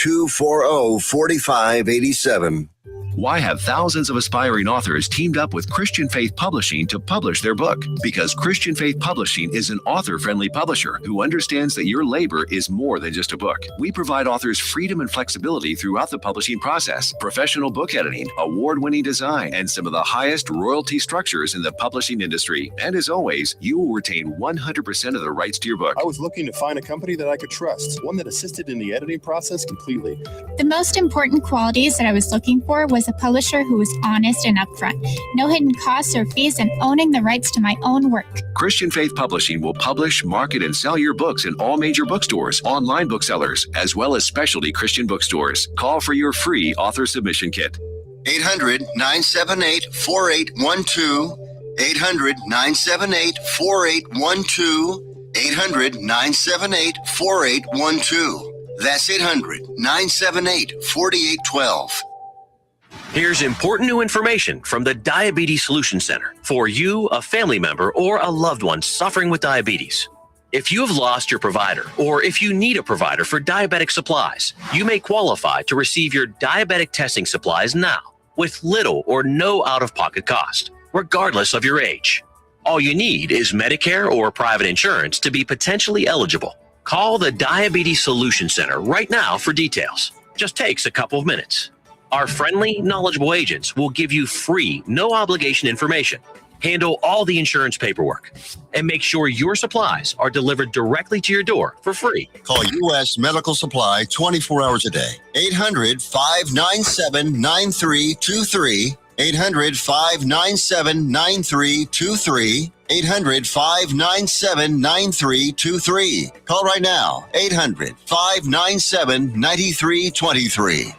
800-240-4587. Why have thousands of aspiring authors teamed up with Christian Faith Publishing to publish their book? Because Christian Faith Publishing is an author-friendly publisher who understands that your labor is more than just a book. We provide authors freedom and flexibility throughout the publishing process, professional book editing, award-winning design, and some of the highest royalty structures in the publishing industry. And as always, you will retain 100% of the rights to your book. I was looking to find a company that I could trust, one that assisted in the editing process completely. The most important qualities that I was looking for was a publisher who was honest and upfront, no hidden costs or fees, and owning the rights to my own work. Christian Faith Publishing will publish, market, and sell your books in all major bookstores, online booksellers, as well as specialty Christian bookstores. Call for your free author submission kit. 800-978-4812. 800-978-4812. 800-978-4812. That's 800-978-4812. Here's important new information from the Diabetes Solution Center for you, a family member, or a loved one suffering with diabetes. If you have lost your provider, or if you need a provider for diabetic supplies, you may qualify to receive your diabetic testing supplies now with little or no out-of-pocket cost, regardless of your age. All you need is Medicare or private insurance to be potentially eligible. Call the Diabetes Solution Center right now for details. Just takes a couple of minutes. Our friendly, knowledgeable agents will give you free, no-obligation information, handle all the insurance paperwork, and make sure your supplies are delivered directly to your door for free. Call U.S. Medical Supply 24 hours a day. 800-597-9323. 800-597-9323. 800-597-9323. Call right now. 800-597-9323.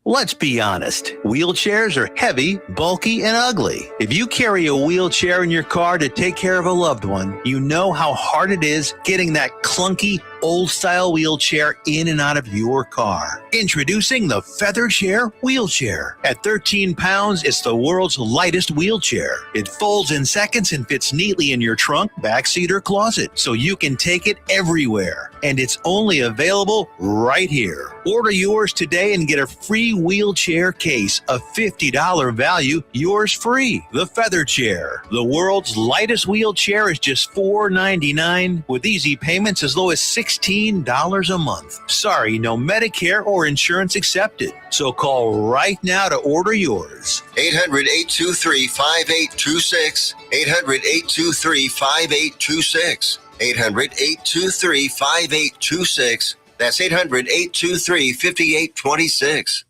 Let's be honest. Wheelchairs are heavy, bulky, and ugly. If you carry a wheelchair in your car to take care of a loved one, you know how hard it is getting that clunky, old-style wheelchair in and out of your car. Introducing the Feather Chair Wheelchair. At 13 pounds, it's the world's lightest wheelchair. It folds in seconds and fits neatly in your trunk, backseat, or closet, so you can take it everywhere. And it's only available right here. Order yours today and get a free wheelchair case, a $50 value, yours free. The Feather Chair. The world's lightest wheelchair is just $4.99 with easy payments as low as $16 a month. Sorry, no Medicare or insurance accepted. So call right now to order yours. 800-823-5826. 800-823-5826. 800-823-5826. That's 800-823-5826.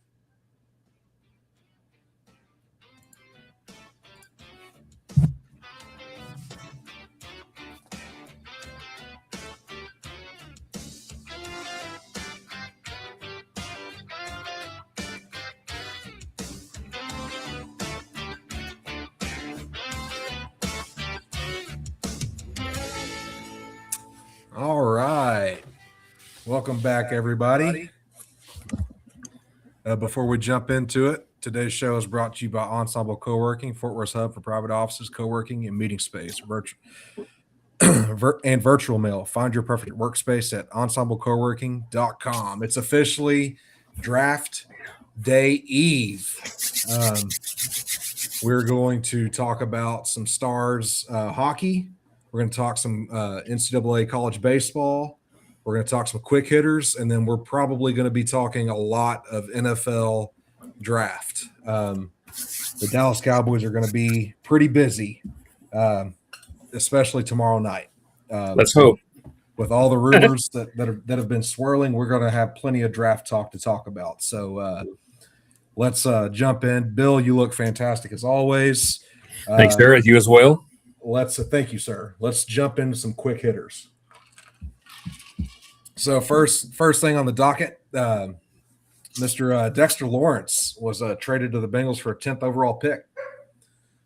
All right. Welcome back, everybody. Before we jump into it, today's show is brought to you by Ensemble Co-working, Fort Worth's hub for private offices, co-working, and meeting space, and virtual mail. Find your perfect workspace at ensemblecoworking.com. It's officially draft day eve. We're going to talk about some Stars hockey. We're going to talk some NCAA college baseball. We're going to talk some quick hitters, and then we're probably going to be talking a lot of NFL draft. The Dallas Cowboys are going to be pretty busy, especially tomorrow night. Let's hope. With all the rumors that have been swirling, we're going to have plenty of draft talk to talk about. So let's jump in. Bill, you look fantastic as always. Thanks, Derek. You as well. Thank you, sir. Let's jump into some quick hitters. So first thing on the docket, Mr. Dexter Lawrence was traded to the Bengals for a 10th overall pick.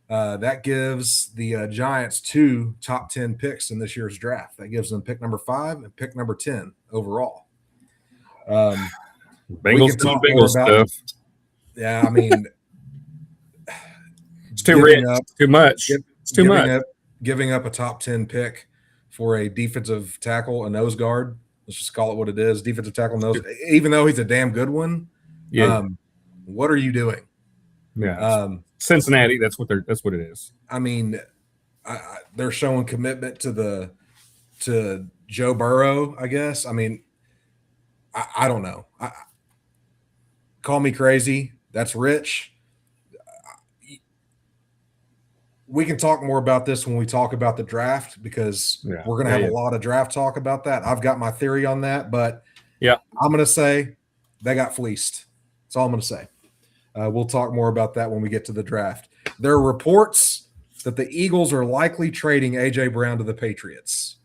That gives the Giants 2 top 10 picks in this year's draft. That gives them pick number 5 and pick number 10 overall. Bengals do Bengals stuff. Yeah, I mean, it's too rich. It's too much. It's too much. Giving up a top 10 pick for a defensive tackle, a nose guard, Let's just call it what it is. Defensive tackle knows, even though he's a damn good one. Yeah. What are you doing? Yeah. Cincinnati. That's what it is. I mean, they're showing commitment to Joe Burrow, I guess. I mean, I don't know. Call me crazy. That's rich. We can talk more about this when we talk about the draft, because we're going to have a lot of draft talk about that. I've got my theory on that, but I'm going to say they got fleeced. That's all I'm going to say. We'll talk more about that when we get to the draft. There are reports that the Eagles are likely trading A.J. Brown to the Patriots.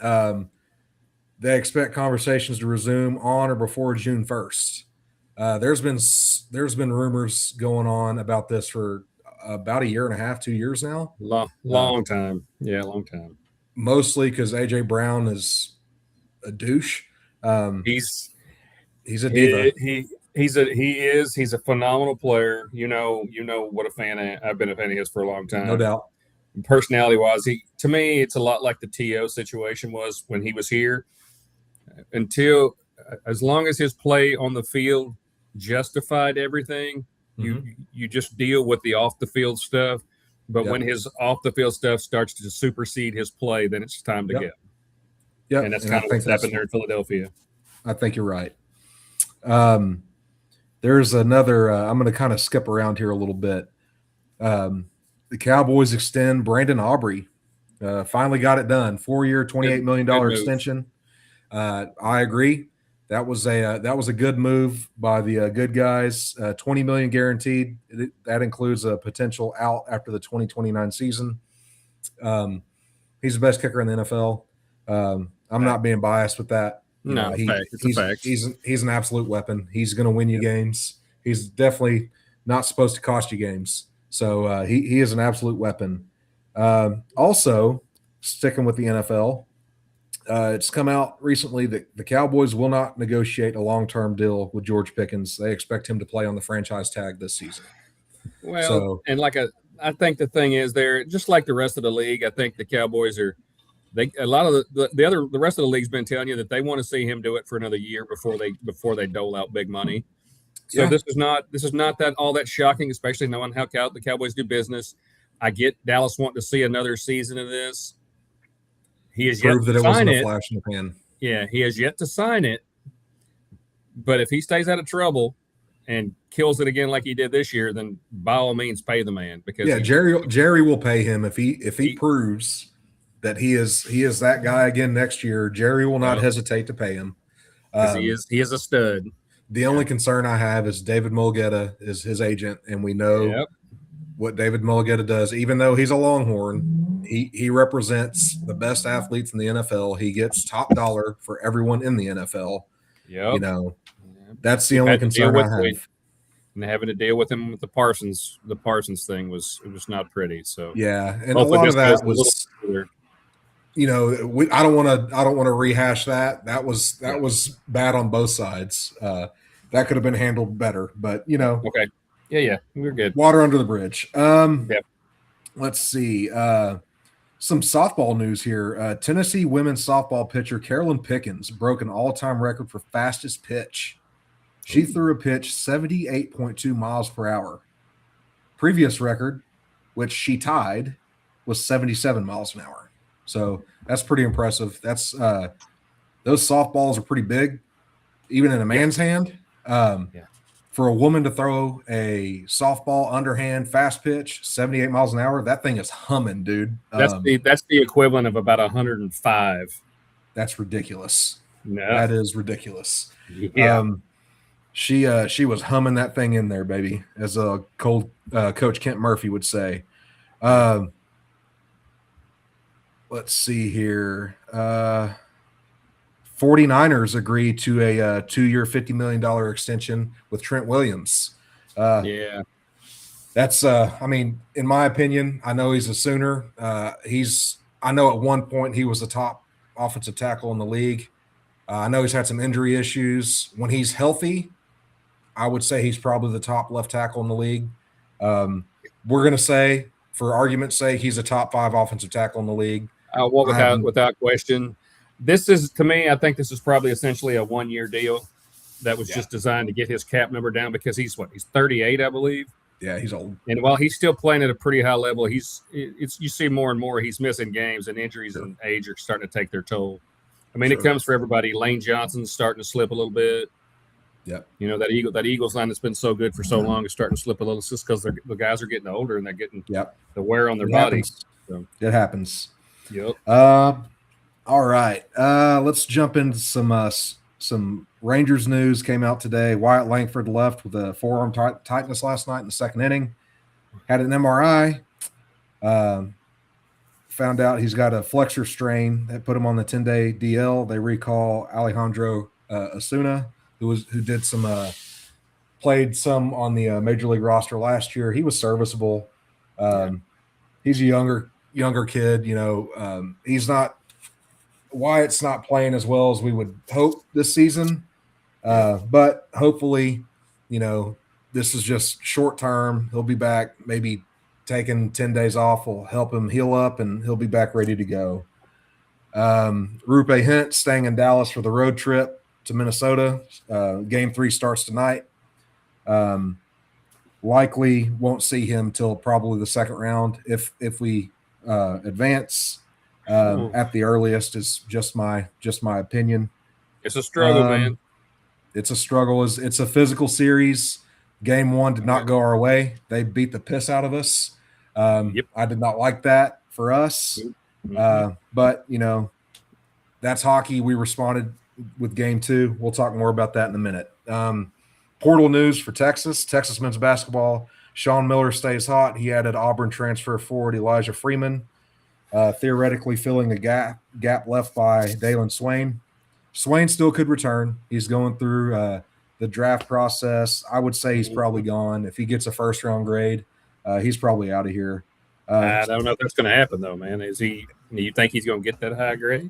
They expect conversations to resume on or before June 1st. There's been rumors going on about this for about a year and a half, 2 years now. Long time. Yeah, long time. Mostly because A.J. Brown is a douche. He's a diva. He's a phenomenal player. You know what a fan I've been a fan of his for a long time. No doubt. Personality wise, to me, it's a lot like the T.O. situation was when he was here. As long as his play on the field justified everything, you just deal with the off the field stuff. But when his off the field stuff starts to supersede his play, then it's time to go. Yeah, and that's kind of what's happened there in Philadelphia. I think you're right. There's another. I'm going to kind of skip around here a little bit. The Cowboys extend Brandon Aubrey. Finally got it done. 4-year, $28 million extension. I agree. That was a good move by the good guys. $20 million guaranteed. That includes a potential out after the 2029 season. He's the best kicker in the NFL. I'm not being biased with that. It's a fact. He's an absolute weapon. He's going to win you games. He's definitely not supposed to cost you games. So he is an absolute weapon. Also, sticking with the NFL, it's come out recently that the Cowboys will not negotiate a long-term deal with George Pickens. They expect him to play on the franchise tag this season. Well, I think the thing is, they're just like the rest of the league. I think the Cowboys are. A lot of the rest of the league's been telling you that they want to see him do it for another year before they dole out big money. So this is not that all that shocking, especially knowing how the Cowboys do business. I get Dallas wanting to see another season of this. He has Prove yet that to it wasn't sign a it. flash in the pan. Yeah, he has yet to sign it. But if he stays out of trouble and kills it again like he did this year, then by all means pay the man, because Jerry will pay him if he proves that he is that guy again next year. Jerry will not hesitate to pay him. Because he is a stud. The only concern I have is David Mulgeta is his agent, and we know what David Mulgeta does. Even though he's a Longhorn, he represents the best athletes in the NFL. He gets top dollar for everyone in the NFL. Yep. That's the only concern I have. And having to deal with him with the Parsons thing was not pretty. So and a lot of that was. I don't want to rehash that. That was bad on both sides. That could have been handled better, but Okay. Yeah, we're good. Water under the bridge. Let's see. Some softball news here. Tennessee women's softball pitcher Carolyn Pickens broke an all-time record for fastest pitch. She threw a pitch 78.2 miles per hour. Previous record, which she tied, was 77 miles an hour. So that's pretty impressive. That's those softballs are pretty big, even in a man's hand. For a woman to throw a softball underhand fast pitch 78 miles an hour, that thing is humming, dude. That's the equivalent of about 105. That's ridiculous. No. That is ridiculous. Yeah. She was humming that thing in there, baby, as Coach Kent Murphy would say. Let's see here. 49ers agreed to a 2-year, $50 million extension with Trent Williams. That's in my opinion, I know he's a Sooner. I know at one point he was the top offensive tackle in the league. I know he's had some injury issues. When he's healthy, I would say he's probably the top left tackle in the league. We're going to say, for argument's sake, he's a top 5 offensive tackle in the league. Without question. this is, to me, I think this is probably essentially a 1-year deal that was just designed to get his cap number down because he's 38, I believe. Yeah, he's old. And while he's still playing at a pretty high level, you see more and more he's missing games, and injuries and age are starting to take their toll. I mean, it comes for everybody. Lane Johnson's starting to slip a little bit. Yep. You know, that Eagles line that's been so good for so long is starting to slip a little. It's just because the guys are getting older and they're getting the wear on their body. So. It happens. Yep. All right. Let's jump into some Rangers news came out today. Wyatt Langford left with a forearm tightness last night in the second inning. Had an MRI. Found out he's got a flexor strain that put him on the 10-day DL. They recall Alejandro Osuna, who did played some on the major league roster last year. He was serviceable. He's a younger kid. You know, Wyatt's not playing as well as we would hope this season. But hopefully, you know, this is just short term. He'll be back. Maybe taking 10 days off will help him heal up, and he'll be back ready to go. Rupe Hint staying in Dallas for the road trip to Minnesota. Game 3 starts tonight. Likely won't see him till probably the second round if we advance at the earliest. Is just my opinion. It's a struggle, man. It's a struggle. It's a physical series. Game 1 did not go our way. They beat the piss out of us. I did not like that for us. But, you know, that's hockey. We responded with Game 2. We'll talk more about that in a minute. Portal news for Texas men's basketball. Sean Miller stays hot. He added Auburn transfer forward Elijah Freeman, theoretically filling a gap left by Dalen Swain. Swain still could return. He's going through the draft process. I would say he's probably gone. If he gets a first-round grade, he's probably out of here. I don't know if that's going to happen, though, man. Do you think he's going to get that high grade?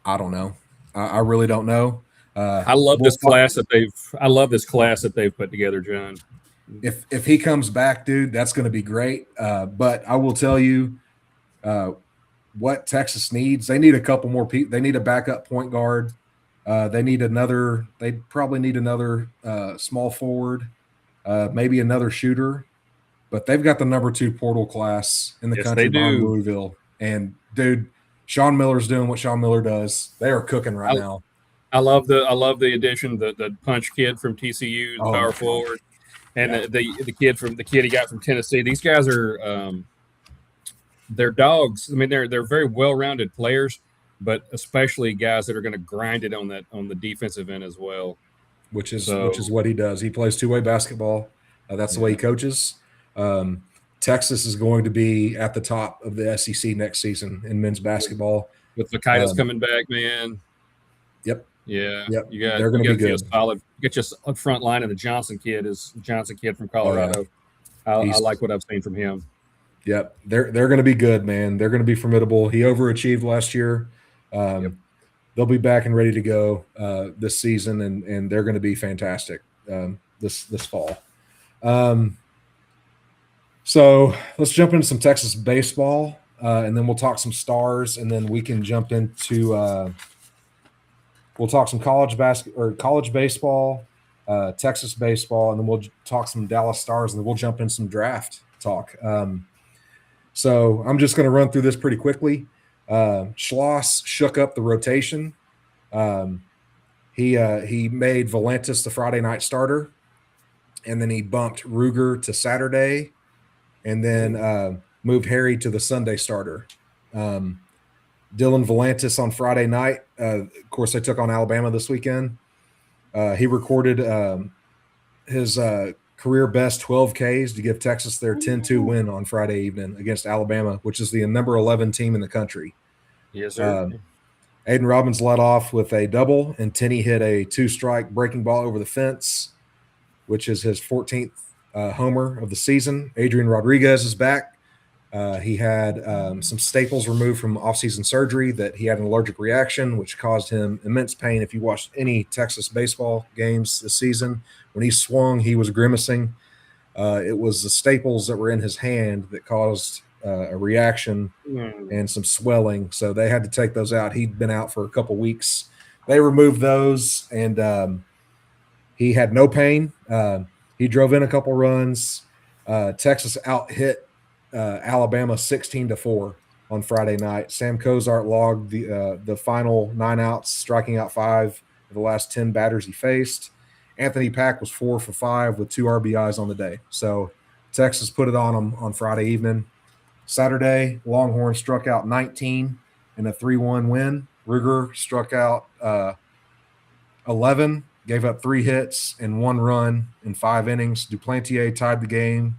I don't know. I really don't know. I love this class that they've put together, John. If he comes back, dude, that's going to be great. But I will tell you what Texas needs. They need a couple more people. They need a backup point guard. They probably need another small forward, maybe another shooter. But they've got the number 2 portal class in the country behind Louisville. And dude, Sean Miller's doing what Sean Miller does. They are cooking right now. I love the addition, the punch kid from TCU, the power forward, and the kid he got from Tennessee. These guys are they're dogs. I mean, they're very well-rounded players, but especially guys that are going to grind it on the defensive end as well. Which is what he does. He plays two-way basketball. That's the way he coaches. Texas is going to be at the top of the SEC next season in men's basketball. With Vakaitis coming back, man. Yep. Yeah. Yep. They're going to be good. Get your front line, and the Johnson kid from Colorado. Oh, yeah. I like what I've seen from him. Yep. They're going to be good, man. They're going to be formidable. He overachieved last year. They'll be back and ready to go this season, and they're going to be fantastic this fall. So let's jump into some Texas baseball, and then we'll talk some stars, and then we can jump into we'll talk some college baseball, Texas baseball, and then we'll talk some Dallas Stars, and then we'll jump in some draft talk. So I'm just going to run through this pretty quickly. Schloss shook up the rotation. He made Valentis the Friday night starter, and then he bumped Ruger to Saturday, and then moved Harry to the Sunday starter. Dylan Valentis on Friday night. Of course, they took on Alabama this weekend. He recorded his career best 12 Ks to give Texas their 10-2 win on Friday evening against Alabama, which is the number 11 team in the country. Yes, sir. Aiden Robbins led off with a double, and Tenney hit a 2-strike breaking ball over the fence, which is his 14th homer of the season. Adrian Rodriguez is back. He had some staples removed from offseason surgery that he had an allergic reaction, which caused him immense pain. If you watched any Texas baseball games this season, when he swung, he was grimacing. It was the staples that were in his hand that caused a reaction and some swelling, so they had to take those out. He'd been out for a couple weeks. They removed those, and he had no pain. He drove in a couple runs. Texas out hit Alabama 16-4 on Friday night. Sam Cozart logged the final 9 outs, striking out 5 of the last 10 batters he faced. Anthony Pack was 4 for 5 with 2 RBIs on the day. So Texas put it on them on Friday evening. Saturday, Longhorn struck out 19 in a 3-1 win. Ruger struck out 11, gave up 3 hits and 1 run in 5 innings. Duplantier tied the game.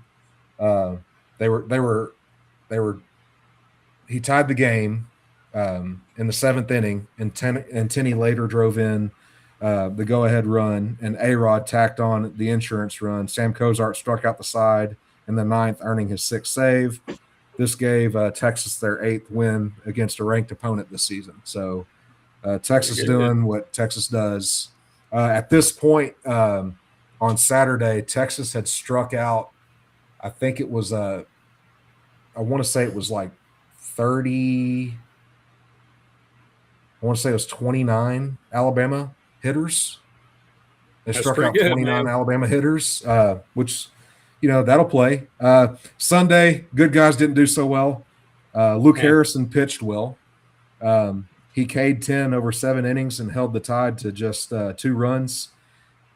He tied the game in the 7th inning, and Tenney later drove in the go-ahead run, and A-Rod tacked on the insurance run. Sam Cozart struck out the side in the 9th, earning his 6th save. This gave Texas their 8th win against a ranked opponent this season. So Texas doing what Texas does. At this point on Saturday, Texas had struck out, I think it was I want to say it was like 30 – I want to say it was 29 Alabama hitters. They struck out 29 Alabama hitters, which, that'll play. Sunday, good guys didn't do so well. Luke Harrison pitched well. He K'd 10 over 7 innings and held the Tide to just 2 runs.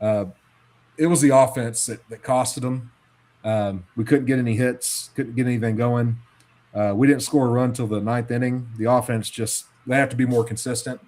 It was the offense that costed them. We couldn't get any hits, couldn't get anything going. We didn't score a run till the 9th inning. The offense they have to be more consistent.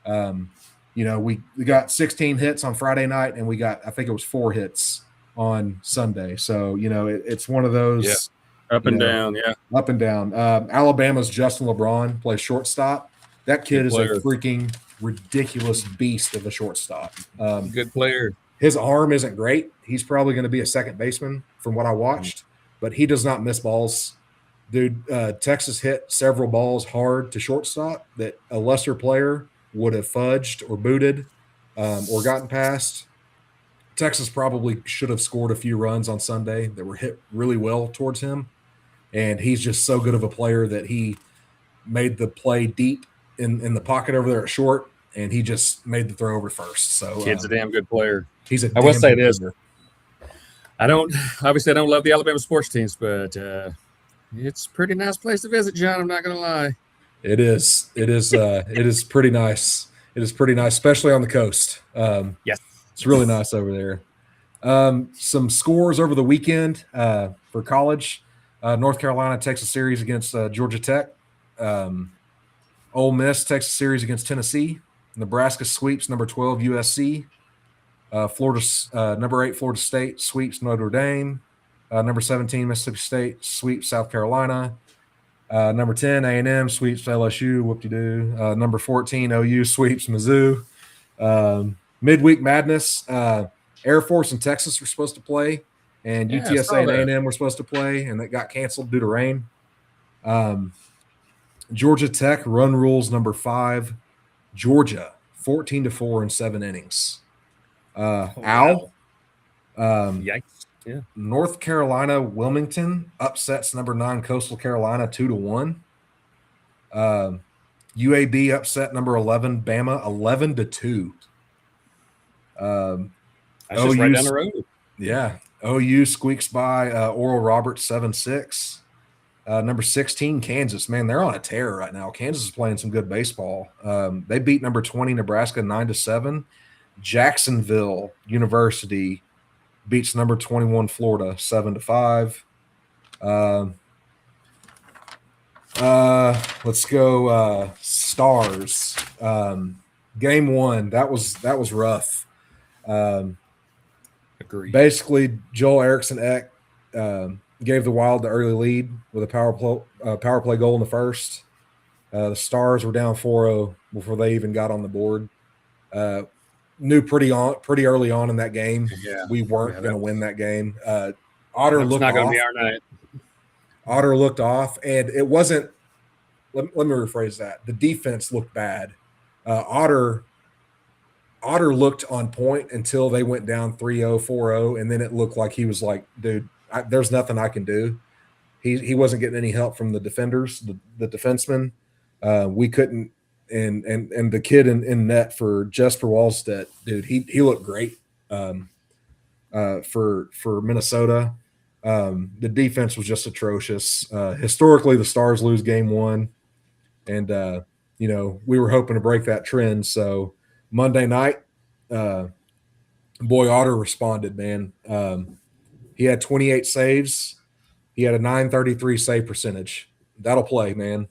We got 16 hits on Friday night, and we got, I think it was 4 hits on Sunday. So, it's one of those up and down. Up and down. Alabama's Justin LeBron plays shortstop. That kid is a freaking ridiculous beast of a shortstop. Good player. His arm isn't great. He's probably going to be a second baseman from what I watched, but he does not miss balls. Dude, Texas hit several balls hard to shortstop that a lesser player would have fudged or booted or gotten past. Texas probably should have scored a few runs on Sunday that were hit really well towards him, and he's just so good of a player that he made the play deep in the pocket over there at short, and he just made the throw over first. So kid's a damn good player. I will say this. I don't love the Alabama sports teams, but it's a pretty nice place to visit, John. I'm not going to lie. It is. It is pretty nice. It is pretty nice, especially on the coast. Yes. It's really nice over there. Some scores over the weekend for college. North Carolina, Texas series against Georgia Tech. Ole Miss, Texas series against Tennessee. Nebraska sweeps number 12 USC. Number 8 Florida State sweeps Notre Dame. Number 17 Mississippi State sweeps South Carolina. Number 10 A&M sweeps LSU. Whoop-de-doo. Number 14 OU sweeps Mizzou. Midweek Madness. Air Force and Texas were supposed to play, and UTSA and A&M were supposed to play, and it got canceled due to rain. Georgia Tech run rules number 5. Georgia 14-4 in 7 innings. Yikes! Yeah. North Carolina Wilmington upsets number 9 Coastal Carolina 2-1. UAB upset number 11 Bama 11-2. That's just right down the road. Yeah. OU squeaks by Oral Roberts 7-6. Number 16 Kansas. Man, they're on a tear right now. Kansas is playing some good baseball. They beat number 20 Nebraska 9-7. Jacksonville University beats number 21 Florida 7-5. Let's go Stars. Game 1, that was rough. Agreed. Basically, Joel Erickson Eck gave the Wild the early lead with a power play goal in the first. The Stars were down 4-0 before they even got on the board. Knew pretty early on in that game we weren't going to win that game. Otter looked not going off. to be our night. Otter looked off, and it wasn't. Let me rephrase that. The defense looked bad. Otter looked on point until they went down 3-0, 4-0, and then it looked like he was like, dude, there's nothing I can do. he wasn't getting any help from the defenders, the defensemen. We couldn't, and the kid in net for Jesper Wallstedt, dude, he looked great for Minnesota. The defense was just atrocious. Historically, the Stars lose game one, and we were hoping to break that trend. So Monday night, Boy Otter responded, man. He had 28 saves. He had a 933 save percentage. That'll play, man.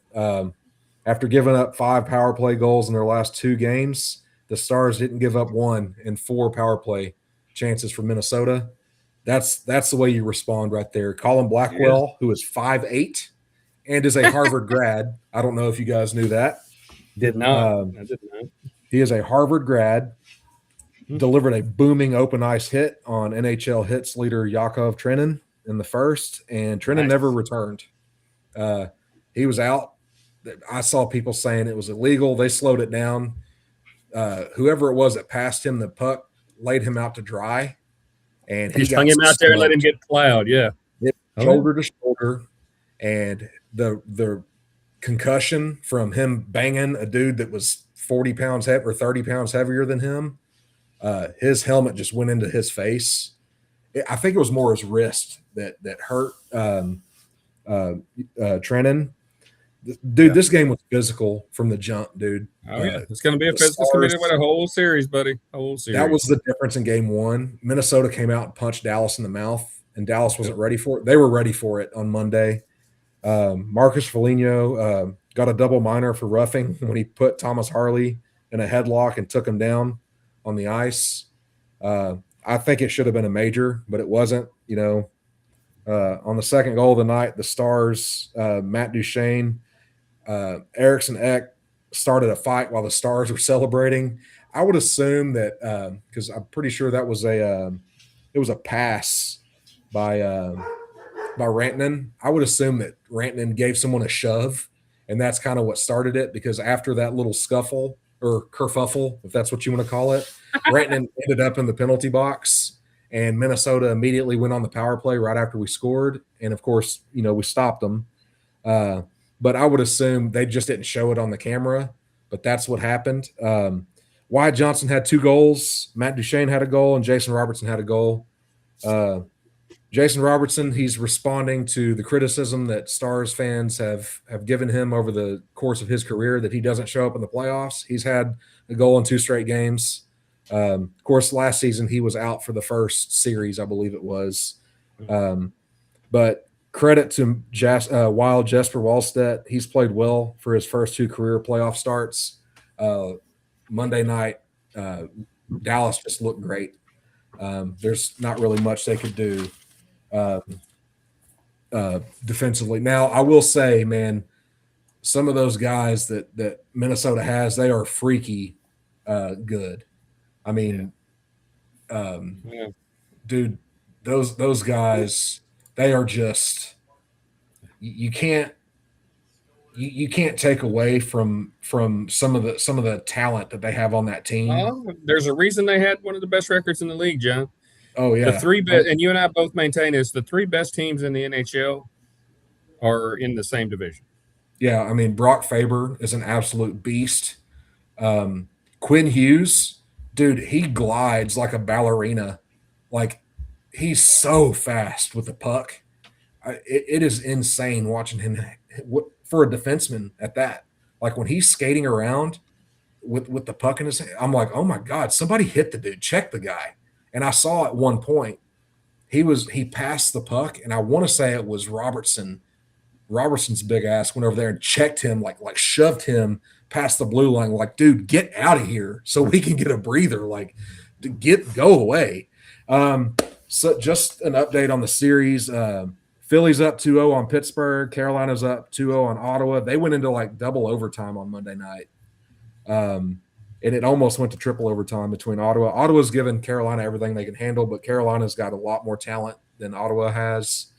After giving up 5 power play goals in their last 2 games, the Stars didn't give up 1 in 4 power play chances for Minnesota. That's the way you respond right there. Colin Blackwell, who is 5'8" and is a Harvard grad. I don't know if you guys knew that. Did not. I did not. He is a Harvard grad. Delivered a booming open ice hit on NHL hits leader Yakov Trenin in the first, and Trenin never returned. He was out. I saw people saying it was illegal. They slowed it down. Whoever it was that passed him the puck laid him out to dry, and he hung him out there and let him get plowed. Yeah, shoulder to shoulder, and the concussion from him banging a dude that was 40 pounds heavy or 30 pounds heavier than him. His helmet just went into his face. I think it was more his wrist that hurt Trenin. Dude, This game was physical from the jump, dude. Oh, yeah. It's going to be a physical committed with a whole series, buddy. Whole series. That was the difference in game one. Minnesota came out and punched Dallas in the mouth, and Dallas wasn't ready for it. They were ready for it on Monday. Marcus Foligno got a double minor for roughing when he put Thomas Harley in a headlock and took him down on the ice. I think it should have been a major, but it wasn't. On the second goal of the night, the Stars, Matt Duchene, Eriksson Ek started a fight while the Stars were celebrating. I would assume that because I'm pretty sure that was it was a pass by Rantanen. I would assume that Rantanen gave someone a shove, and that's kind of what started it, because after that little scuffle or kerfuffle, if that's what you want to call it, Rantanen ended up in the penalty box, and Minnesota immediately went on the power play right after we scored. And of course, we stopped them. But I would assume they just didn't show it on the camera, but that's what happened. Wyatt Johnson had 2 goals. Matt Duchene had a goal, and Jason Robertson had a goal. Jason Robertson, he's responding to the criticism that Stars fans have given him over the course of his career that he doesn't show up in the playoffs. He's had a goal in 2 straight games. Of course, last season he was out for the first series, I believe it was. But credit to Wild Jesper Wallstedt. He's played well for his first 2 career playoff starts. Monday night, Dallas just looked great. There's not really much they could do defensively. Now, I will say, man, some of those guys that Minnesota has, they are freaky good. I mean, dude, those guys, they are just you can't take away from some of the talent that they have on that team. There's a reason they had one of the best records in the league, John. Oh yeah, the 3 best, and you and I both maintain this. The 3 best teams in the NHL are in the same division. Yeah, I mean, Brock Faber is an absolute beast. Quinn Hughes, dude, he glides like a ballerina. Like, he's so fast with the puck. It is insane watching him for a defenseman at that. Like, when he's skating around with the puck in his hand, I'm like, oh my God, somebody hit the dude. Check the guy. And I saw at one point he passed the puck, and I want to say it was Robertson's big ass went over there and checked him, like shoved him past the blue line. Like, dude, get out of here so we can get a breather. Like, go away. So just an update on the series. Philly's up 2-0 on Pittsburgh. Carolina's up 2-0 on Ottawa. They went into like double overtime on Monday night. And it almost went to triple overtime between Ottawa. Ottawa's given Carolina everything they can handle, but Carolina's got a lot more talent than Ottawa has.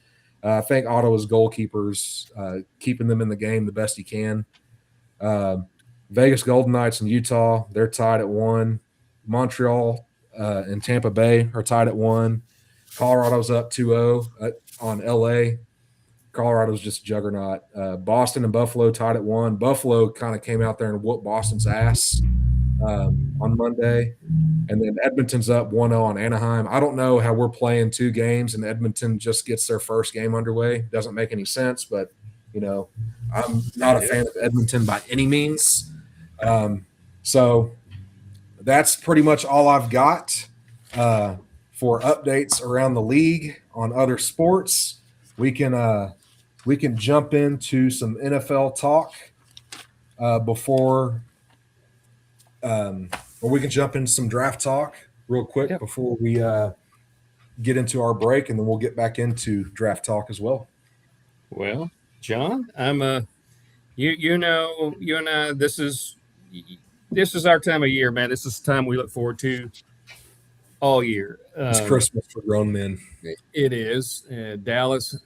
I think Ottawa's goalkeeper's keeping them in the game the best he can. Vegas Golden Knights and Utah, they're tied at 1. Montreal and Tampa Bay are tied at 1. Colorado's up 2-0 on LA. Colorado's just a juggernaut. Boston and Buffalo tied at 1. Buffalo kind of came out there and whooped Boston's ass on Monday. And then Edmonton's up 1-0 on Anaheim. I don't know how we're playing 2 games and Edmonton just gets their first game underway. Doesn't make any sense, but, I'm not a fan of Edmonton by any means. So that's pretty much all I've got for updates around the league on other sports. We can jump into some NFL talk or we can jump into some draft talk real quick before we get into our break, and then we'll get back into draft talk as well. Well, John, I'm you and I, this is our time of year, man. This is the time we look forward to all year. It's Christmas for grown men. It is. Dallas,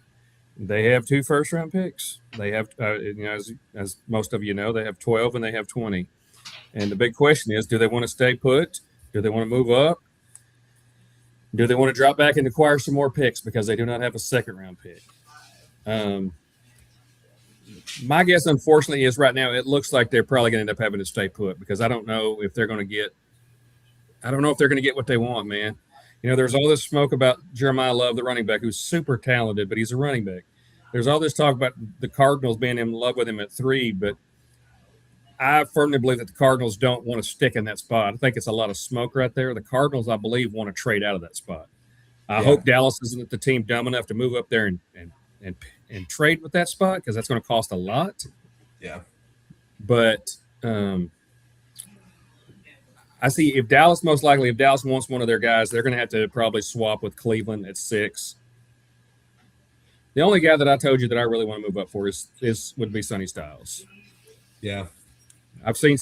they have 2 first-round picks. They have, as most of you know, they have 12 and they have 20. And the big question is, do they want to stay put? Do they want to move up? Do they want to drop back and acquire some more picks because they do not have a second-round pick? My guess, unfortunately, is right now it looks like they're probably going to end up having to stay put because I don't know if they're going to get what they want, man. There's all this smoke about Jeremiah Love, the running back, who's super talented, but he's a running back. There's all this talk about the Cardinals being in love with him at 3, but I firmly believe that the Cardinals don't want to stick in that spot. I think it's a lot of smoke right there. The Cardinals, I believe, want to trade out of that spot. I hope Dallas isn't the team dumb enough to move up there and trade with that spot because that's going to cost a lot. Yeah. But I see if Dallas wants one of their guys, they're going to have to probably swap with Cleveland at 6. The only guy that I told you that I really want to move up for would be Sonny Styles. Yeah. I've seen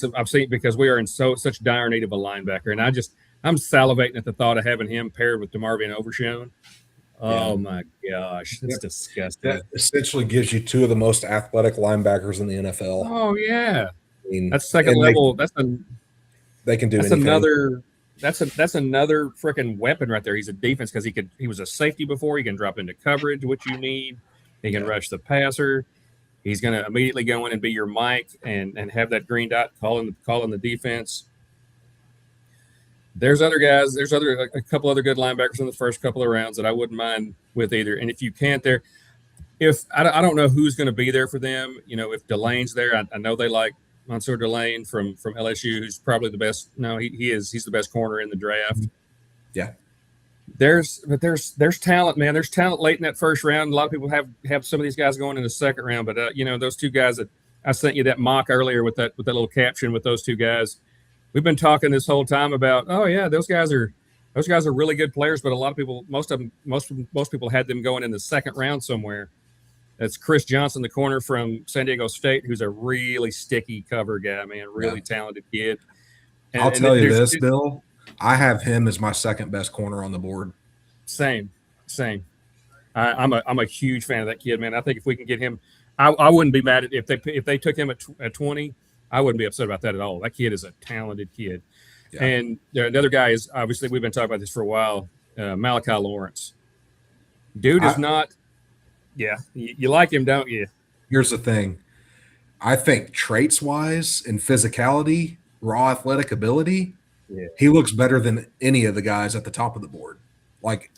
because we are in such dire need of a linebacker, and I'm salivating at the thought of having him paired with DeMarvion Overshown. Oh my gosh, that's disgusting. That essentially gives you 2 of the most athletic linebackers in the NFL. Oh yeah, I mean, that's second level. They can do that's anything. That's another freaking weapon right there. He's a defense because he was a safety before. He can drop into coverage, which you need. He can rush the passer. He's going to immediately go in and be your Mike and have that green dot calling the defense. There's other guys. There's a couple other good linebackers in the first couple of rounds that I wouldn't mind with either. And if you can't I don't know who's going to be there for them. If Delane's there, I know they like Mansour Delane from LSU, who's probably the best. No, he is. He's the best corner in the draft. Yeah. There's talent, man. There's talent late in that first round. A lot of people have some of these guys going in the second round, but those 2 guys that I sent you that mock earlier with that little caption with those 2 guys. We've been talking this whole time about, oh yeah, those guys are really good players, but a lot of people, most people had them going in the second round somewhere. That's Chris Johnson, the corner from San Diego State, who's a really sticky cover guy, man, really talented kid. I'll tell you this, Bill. I have him as my second best corner on the board. Same. I'm a huge fan of that kid, man. I think if we can get him, I wouldn't be mad if they took him at 20. I wouldn't be upset about that at all. That kid is a talented kid. Yeah. And another guy is obviously we've been talking about this for a while. Malachi Lawrence, dude is not. Yeah, you like him, don't you? Here's the thing. I think traits wise and physicality, raw athletic ability. Yeah. He looks better than any of the guys at the top of the board. Like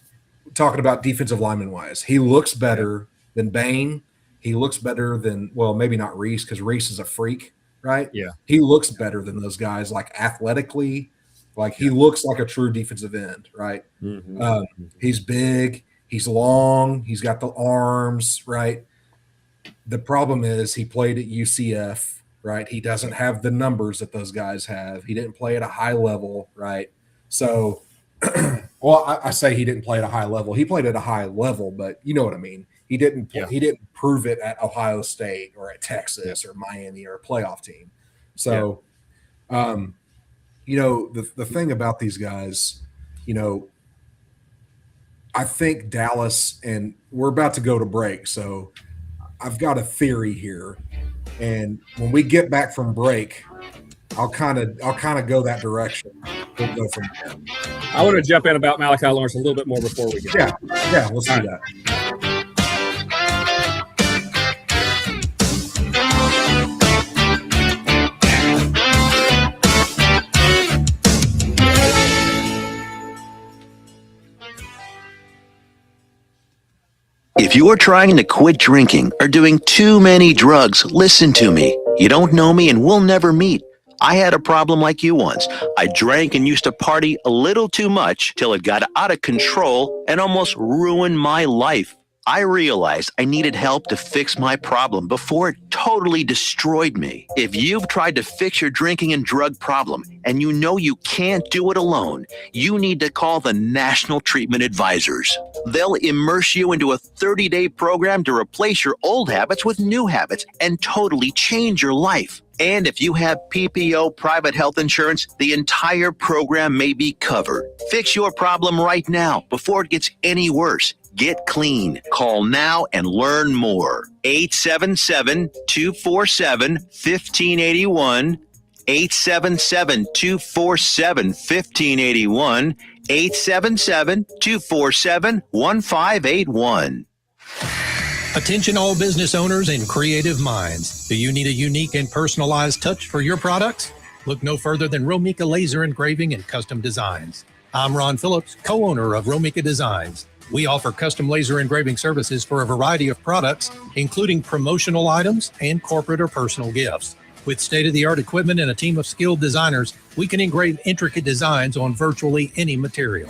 talking about defensive lineman wise, he looks better than Bain. He looks better than, well, maybe not Reese because Reese is a freak, right? Yeah. He looks better than those guys, like athletically. Like he looks like a true defensive end, right? Mm-hmm. He's big. He's long. He's got the arms, right? The problem is he played at UCF. Right. He doesn't have the numbers that those guys have. He didn't play at a high level. Right. So, well, I say he didn't play at a high level. He played at a high level, but you know what I mean? He didn't prove it at Ohio State or at Texas or Miami or a playoff team. So, the thing about these guys, I think Dallas, and we're about to go to break. So I've got a theory here. And when we get back from break, I'll kind of go that direction. We'll go from there. I want to jump in about Malachi Lawrence a little bit more before we go. Yeah, let's do that. If you are trying to quit drinking or doing too many drugs, listen to me. You don't know me and we'll never meet. I had a problem like you once. I drank and used to party a little too much till it got out of control and almost ruined my life. I realized I needed help to fix my problem before it totally destroyed me. If you've tried to fix your drinking and drug problem and you know you can't do it alone, you need to call the National Treatment Advisors. They'll immerse you into a 30-day program to replace your old habits with new habits and totally change your life. And if you have PPO private health insurance, the entire program may be covered. Fix your problem right now before it gets any worse. Get clean. Call now and learn more. 877-247-1581. 877-247-1581. 877-247-1581. Attention all business owners and creative minds. Do you need a unique and personalized touch for your products? Look no further than Romika Laser Engraving and Custom Designs. I'm Ron Phillips, co-owner of Romika Designs. We offer custom laser engraving services for a variety of products, including promotional items and corporate or personal gifts. With state-of-the-art equipment and a team of skilled designers, we can engrave intricate designs on virtually any material.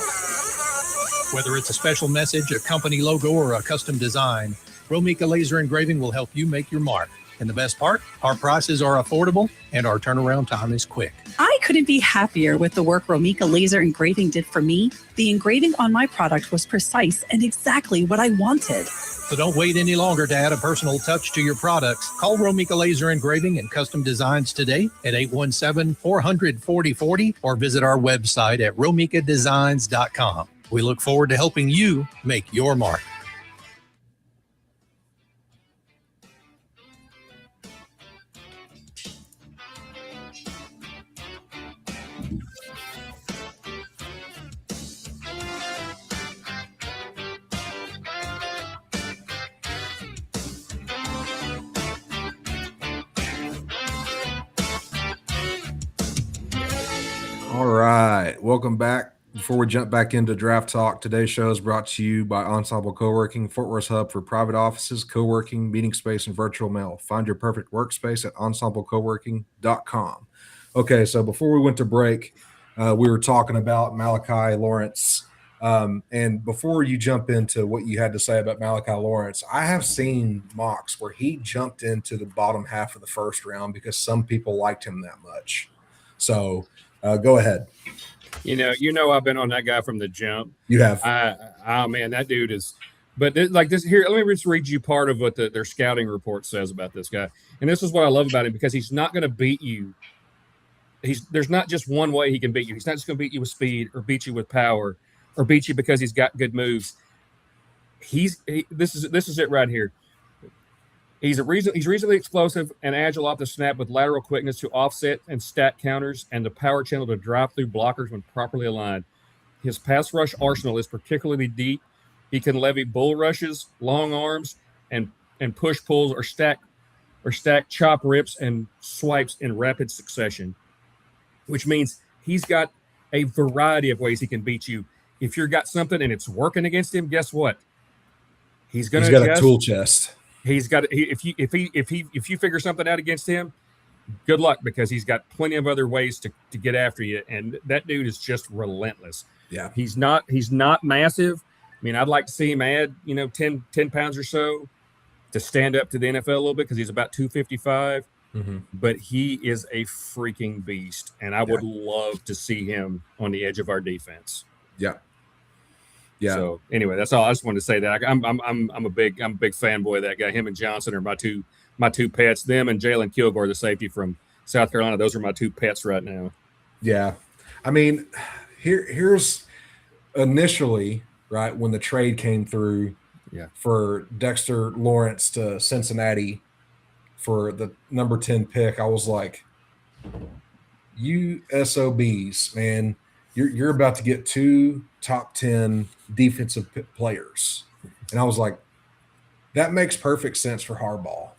Whether it's a special message, a company logo, or a custom design, Romika Laser Engraving will help you make your mark. And the best part, our prices are affordable and our turnaround time is quick. I couldn't be happier with the work Romika Laser Engraving did for me. The engraving on my product was precise and exactly what I wanted. So don't wait any longer to add a personal touch to your products. Call Romika Laser Engraving and Custom Designs today at 817-400-4040 or visit our website at romikadesigns.com. We look forward to helping you make your mark. All right. Welcome back. Before we jump back into draft talk, today's show is brought to you by Ensemble Co-working, Fort Worth's hub for private offices, co-working, meeting space, and virtual mail. Find your perfect workspace at ensemblecoworking.com. Okay, so before we went to break, we were talking about Malachi Lawrence. And before you jump into what you had to say about Malachi Lawrence, I have seen mocks where he jumped into the bottom half of the first round because some people liked him that much. So go ahead. You know, I've been on that guy from the jump. You have. Oh man, that dude is. But like this here, let me just read you part of what their scouting report says about this guy. And this is what I love about him, because he's not going to beat you. There's not just one way he can beat you. He's not just going to beat you with speed or beat you with power or beat you because he's got good moves. This is it right here. He's reasonably explosive and agile off the snap with lateral quickness to offset and stack counters and the power channel to drive through blockers when properly aligned. His pass rush arsenal is particularly deep. He can levy bull rushes, long arms, and push pulls or stack chop rips and swipes in rapid succession, which means he's got a variety of ways he can beat you. If you've got something and it's working against him, guess what? He's got a tool chest. He's got if you figure something out against him, good luck, because he's got plenty of other ways to get after you. And that dude is just relentless. Yeah. He's not massive. I mean, I'd like to see him add, 10 pounds or so to stand up to the NFL a little bit, because he's about 255. Mm-hmm. But he is a freaking beast. And I would love to see him on the edge of our defense. Yeah. Yeah. So anyway, that's all. I just wanted to say that I'm a big fanboy of that guy. Him and Johnson are my two pets. Them and Jalen Kilgore, the safety from South Carolina. Those are my two pets right now. Yeah. I mean, here's initially, right, when the trade came through for Dexter Lawrence to Cincinnati for the number 10 pick, I was like, you SOBs, man, you're about to get two top 10 defensive players. And I was like, that makes perfect sense for Harbaugh.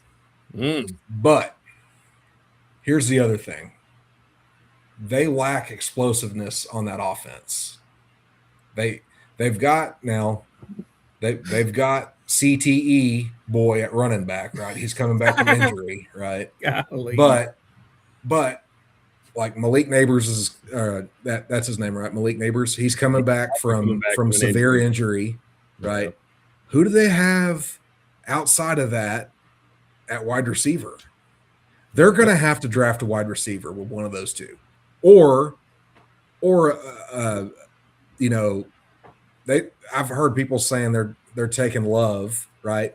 But here's the other thing. They lack explosiveness on that offense. They've got CTE boy at running back, right? He's coming back from injury, right? Golly. But like Malik Neighbors is that's his name, right? Malik Neighbors. He's coming back from severe injury, right? Yeah. Who do they have outside of that at wide receiver? They're going to have to draft a wide receiver with one of those two, or you know, I've heard people saying they're taking Love, right?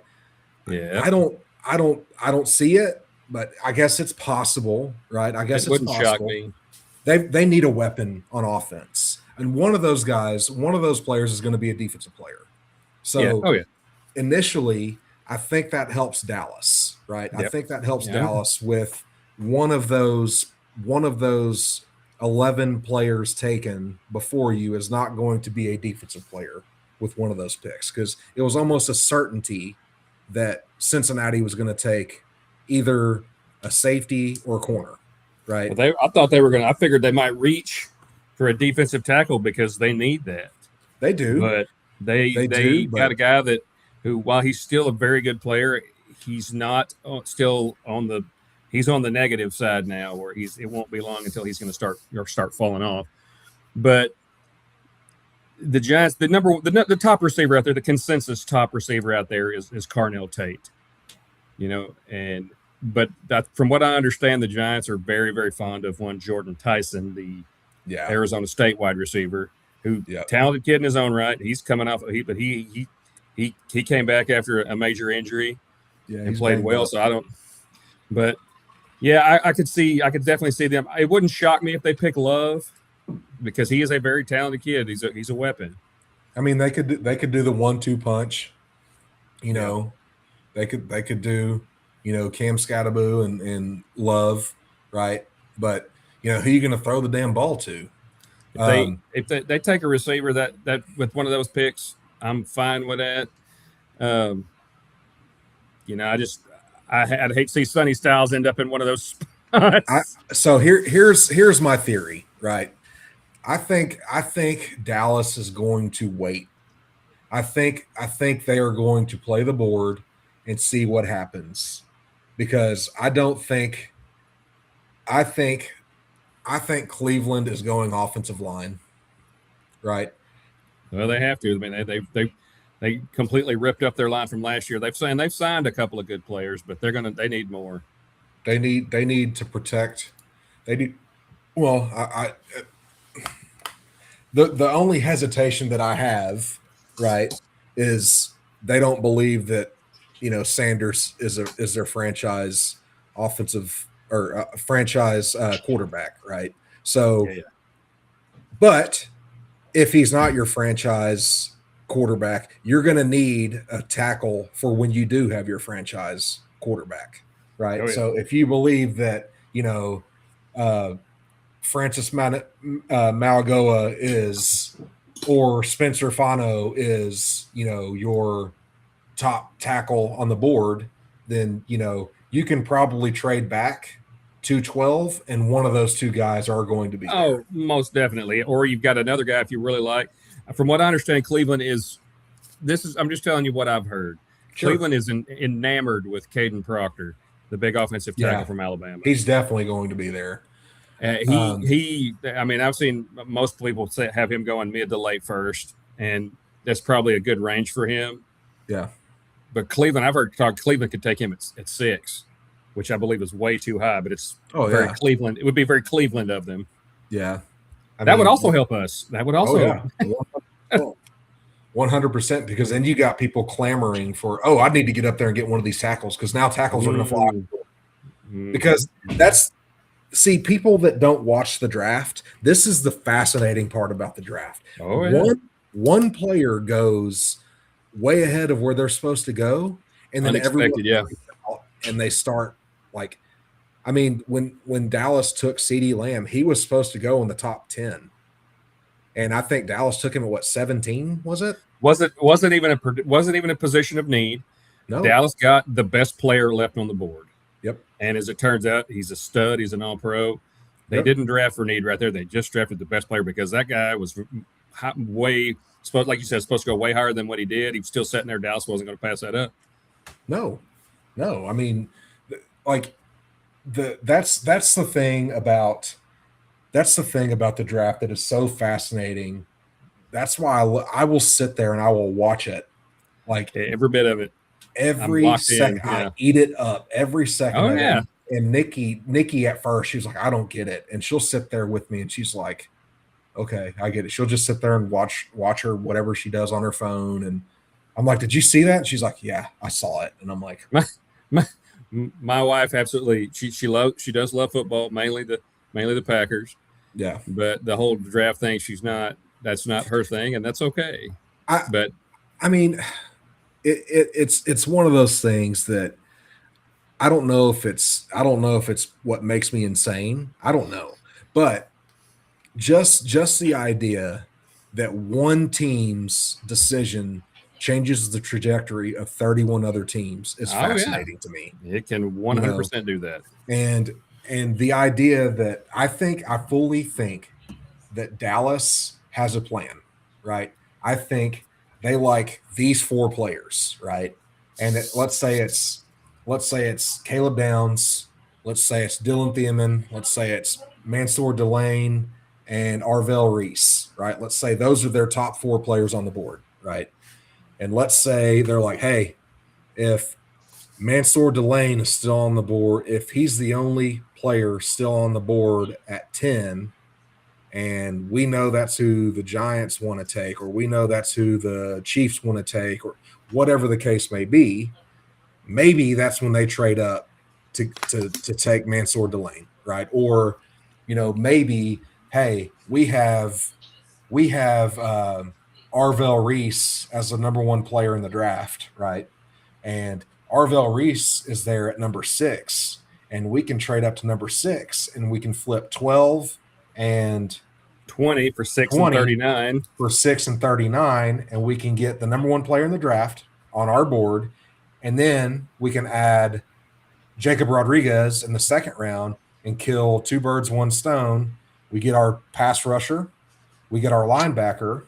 Yeah. I don't see it, but I guess it's possible, right? I guess It wouldn't it's shock possible. me. They need a weapon on offense, and one of those players is going to be a defensive player. So initially, I think that helps Dallas, right? Yep. I think that helps Dallas with one of those 11 players taken before you is not going to be a defensive player with one of those picks, because it was almost a certainty that Cincinnati was going to take either a safety or a corner, right? Well, I thought they were going to. I figured they might reach for a defensive tackle because they need that. They do, but they got a guy who, while he's still a very good player, he's not still on the. He's on the negative side now, where it won't be long until he's going to start falling off. But the Giants, the top receiver out there, the consensus top receiver out there is Carnell Tate. You know, but from what I understand, the Giants are very, very fond of one Jordan Tyson, the Arizona State wide receiver, who talented kid in his own right. He's coming off, but he came back after a major injury and played well. So I don't, but. Yeah, I could definitely see them. It wouldn't shock me if they pick Love, because he is a very talented kid. He's a weapon. I mean, they could do the 1-2 punch. You know, they could do, you know, Cam Scattaboo and Love, right? But you know, who are you going to throw the damn ball to? If they take a receiver that with one of those picks, I'm fine with that. You know, I'd hate to see Sonny Styles end up in one of those spots. So here's my theory, right? I think Dallas is going to wait. I think they are going to play the board and see what happens, because I think Cleveland is going offensive line, right? Well, they have to. I mean, they completely ripped up their line from last year. They've signed a couple of good players, but they need more. They need to protect. They need. Well, the only hesitation that I have, right, is they don't believe that, you know, Sanders is their franchise offensive or franchise quarterback, right? So, but if he's not your franchise quarterback, you're going to need a tackle for when you do have your franchise quarterback, right? So if you believe that, you know, Francis Malagoa is, or Spencer Fano is, you know, your top tackle on the board, then, you know, you can probably trade back to 12, and one of those two guys are going to be there. Most definitely. Or you've got another guy if you really like. From what I understand, Cleveland I'm just telling you what I've heard. Sure. Cleveland is enamored with Caden Proctor, the big offensive tackle from Alabama. He's definitely going to be there. I mean, I've seen most people have him going mid to late first, and that's probably a good range for him. Yeah. But Cleveland, I've heard Cleveland could take him at 6, which I believe is way too high, but it's very Cleveland. It would be very Cleveland of them. Yeah. That would also help us. That would also help. 100%, because then you got people clamoring for, I need to get up there and get one of these tackles, because now tackles are going to fly. Because people that don't watch the draft, this is the fascinating part about the draft. One player goes way ahead of where they're supposed to go, and then everyone and they start like, I mean, when Dallas took CeeDee Lamb, he was supposed to go in the top 10. And I think Dallas took him at 17, was it? Wasn't even a position of need. No. Dallas got the best player left on the board. Yep. And as it turns out, he's a stud. He's an all-pro. They didn't draft for need right there. They just drafted the best player, because that guy was way supposed, like you said, supposed to go way higher than what he did. He was still sitting there. Dallas wasn't going to pass that up. No. I mean, like that's the thing about the draft that is so fascinating. That's why I will sit there and I will watch it, like every bit of it. Every second, I eat it up every second. Oh, yeah. And Nikki at first, she was like, I don't get it. And she'll sit there with me and she's like, okay, I get it. She'll just sit there and watch her, whatever she does on her phone. And I'm like, did you see that? And she's like, yeah, I saw it. And I'm like, my wife absolutely, she does love football, mainly the Packers. Yeah. But the whole draft thing, that's not her thing, and that's okay. I mean, it's one of those things that I don't know if it's what makes me insane. I don't know. But just the idea that one team's decision changes the trajectory of 31 other teams is fascinating to me. It can 100% do that. And the idea that I fully think that Dallas has a plan, right? I think they like these 4 players, right? And let's say it's Caleb Downs, let's say it's Dylan Thiemann, let's say it's Mansour Delane and Arvell Reese, right? Let's say those are their top 4 players on the board, right? And let's say they're like, hey, if Mansour Delane is still on the board, if he's the only player still on the board at 10, and we know that's who the Giants want to take, or we know that's who the Chiefs want to take, or whatever the case may be, maybe that's when they trade up to take Mansour Delane, right? Or, maybe, hey, we have Arvell Reese as the number 1 player in the draft, right? And Arvell Reese is there at number 6, and we can trade up to number 6, and we can flip 12 and 20 for 6 and 39 for 6 and 39, and we can get the number 1 player in the draft on our board, and then we can add Jacob Rodriguez in the 2nd round and kill 2 birds, 1 stone. We get our pass rusher, we get our linebacker,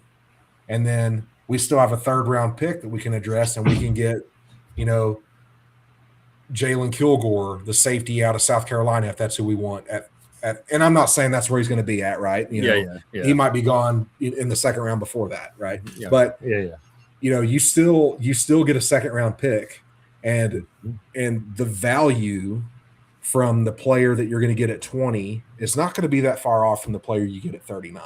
and then we still have a 3rd round pick that we can address, and we can get, Jalen Kilgore, the safety out of South Carolina, if that's who we want and I'm not saying that's where he's going to be at, right? He might be gone in the 2nd round before that, right? Yeah. But you still get a 2nd round pick, and the value from the player that you're going to get at 20 is not going to be that far off from the player you get at 39.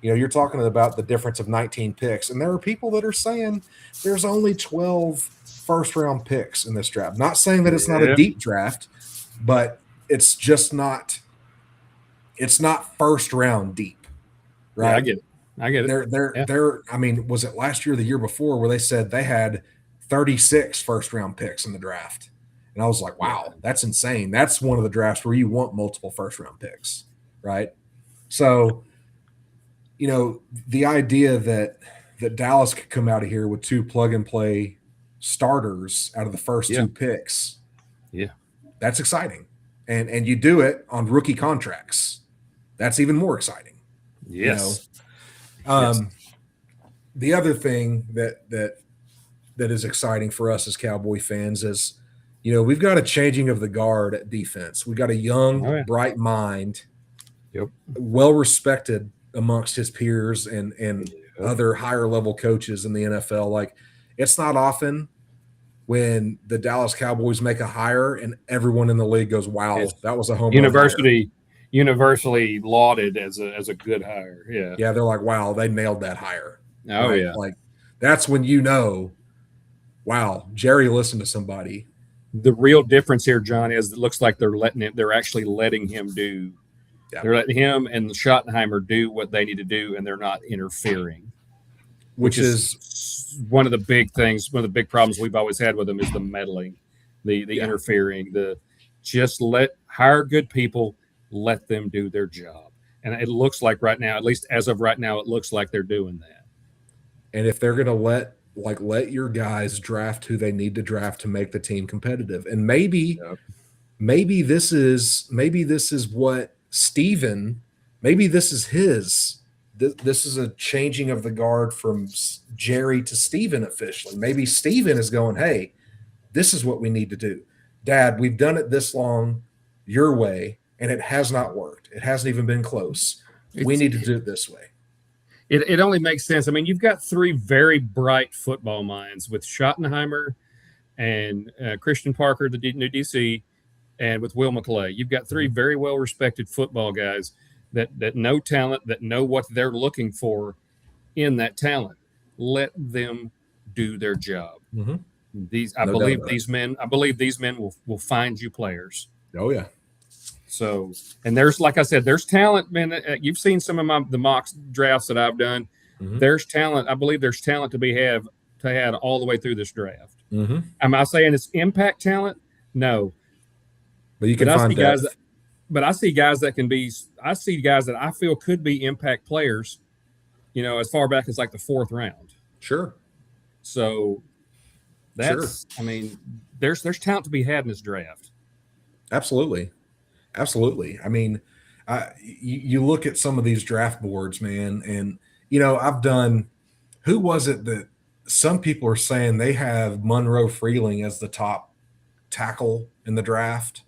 You're talking about the difference of 19 picks, and there are people that are saying there's only 12 first-round picks in this draft. Not saying that it's not a deep draft, but it's just not. It's not first-round deep, right? Yeah, I get it. They're. I mean, was it last year or the year before where they said they had 36 first-round picks in the draft? And I was like, wow, that's insane. That's one of the drafts where you want multiple first-round picks, right? So, the idea that Dallas could come out of here with 2 plug-and-play starters out of the first 2 picks, that's exciting. And you do it on rookie contracts. That's even more exciting. Yes. The other thing that is exciting for us as Cowboy fans is, we've got a changing of the guard at defense. We got a young, bright mind, well respected amongst his peers and other higher level coaches in the NFL. Like, it's not often when the Dallas Cowboys make a hire and everyone in the league goes, wow, that was a home run universally lauded as a good hire. Yeah, they're like, wow, they nailed that hire. Oh, right? Like, that's when wow, Jerry listened to somebody. The real difference here, John, is it looks like they're actually letting him do. Yeah. They're letting him and Schottenheimer do what they need to do, and they're not interfering. Which is one of the big things, one of the big problems we've always had with them is the meddling, the interfering, just hire good people, let them do their job. And it looks like right now, at least as of right now, it looks like they're doing that. And if they're going to let your guys draft who they need to draft to make the team competitive. And maybe this is what Steven, maybe this is his this is a changing of the guard from Jerry to Steven officially. Maybe Steven is going, hey, this is what we need to do. Dad, we've done it this long your way, and it has not worked. It hasn't even been close. We need to do it this way. It only makes sense. I mean, you've got three very bright football minds with Schottenheimer and Christian Parker, the new DC, and with Will McClay. You've got three very well-respected football guys that know talent, that know what they're looking for in that talent. Let them do their job. I believe these men will find you players. Oh yeah. So, and there's, like I said, there's talent, man. You've seen some of the mock drafts that I've done. There's talent. I believe there's talent to be had all the way through this draft. Am I saying it's impact talent? No. But you can find guys but I see guys that can be. I see guys that I feel could be impact players. As far back as like the 4th round. Sure. So that's. I mean, there's talent to be had in this draft. Absolutely. I mean, you look at some of these draft boards, man, and I've done. Who was it that some people are saying they have Monroe Freeling as the top tackle in the draft?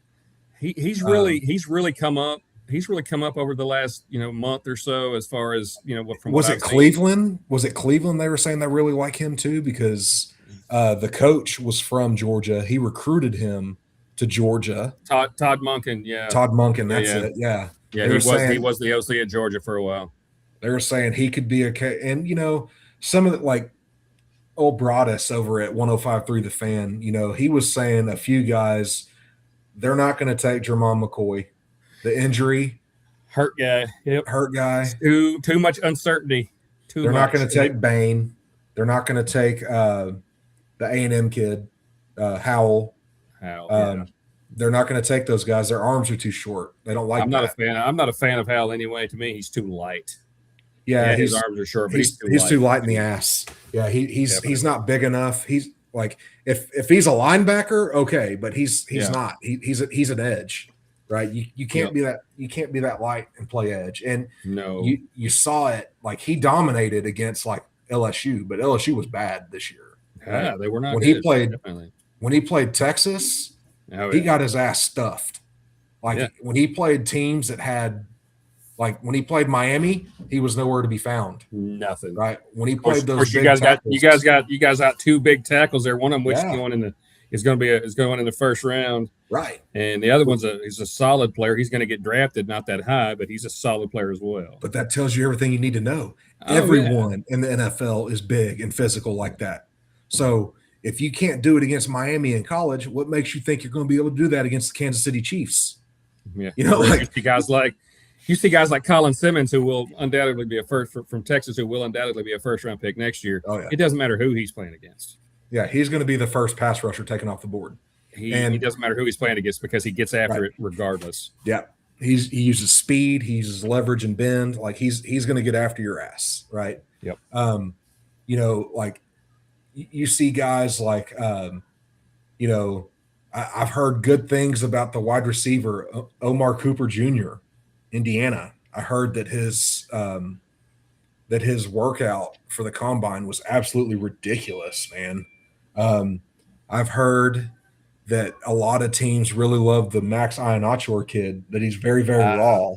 He's really come up. He's really come up over the last month or so, as far as from was it Cleveland? Was it Cleveland? They were saying they really like him too because the coach was from Georgia. He recruited him to Georgia. Todd Monken, yeah. Todd Monken, that's it. Yeah. Yeah, he was the OC at Georgia for a while. They were saying he could be and some of the like old Broadus over at 105.3 The Fan, he was saying a few guys, they're not going to take Jermon McCoy. The injury. Hurt guy. Yep. Hurt guy. Too much uncertainty. They're not going to take Bain. They're not going to take the A&M kid, Howell. They're not going to take those guys. Their arms are too short. They don't like. I'm not a fan of Howell anyway. To me, he's too light. Yeah, his arms are short, but he's too light in the ass. Yeah, he's not big enough. He's like if he's a linebacker, okay, but he's not. He's an edge, right? You can't be that. You can't be that light and play edge. And no, you saw it. Like he dominated against like LSU, but LSU was bad this year. Right? Yeah, they were not. When good, he played, definitely. When he played Texas, he got his ass stuffed. Like when he played teams that had, like when he played Miami, he was nowhere to be found. Nothing. Right. When he played those, you guys got two big tackles there. One of them which is going in the first round. Right. And the other he's a solid player. He's going to get drafted, not that high, but he's a solid player as well. But that tells you everything you need to know. Everyone in the NFL is big and physical like that. So if you can't do it against Miami in college, what makes you think you're going to be able to do that against the Kansas City Chiefs? Yeah. You see guys like Colin Simmons, who will undoubtedly be from Texas, who will undoubtedly be a first-round pick next year. Oh, yeah. It doesn't matter who he's playing against. Yeah, he's going to be the first pass rusher taken off the board. He doesn't matter who he's playing against because he gets after it regardless. Yeah. He uses speed, he uses leverage and bend. Like he's going to get after your ass, right? Yep. Like you see guys like, I've heard good things about the wide receiver Omar Cooper Jr., Indiana. I heard that his workout for the combine was absolutely ridiculous, man. I've heard that a lot of teams really love the Max Iannaccio kid, that he's very, very raw.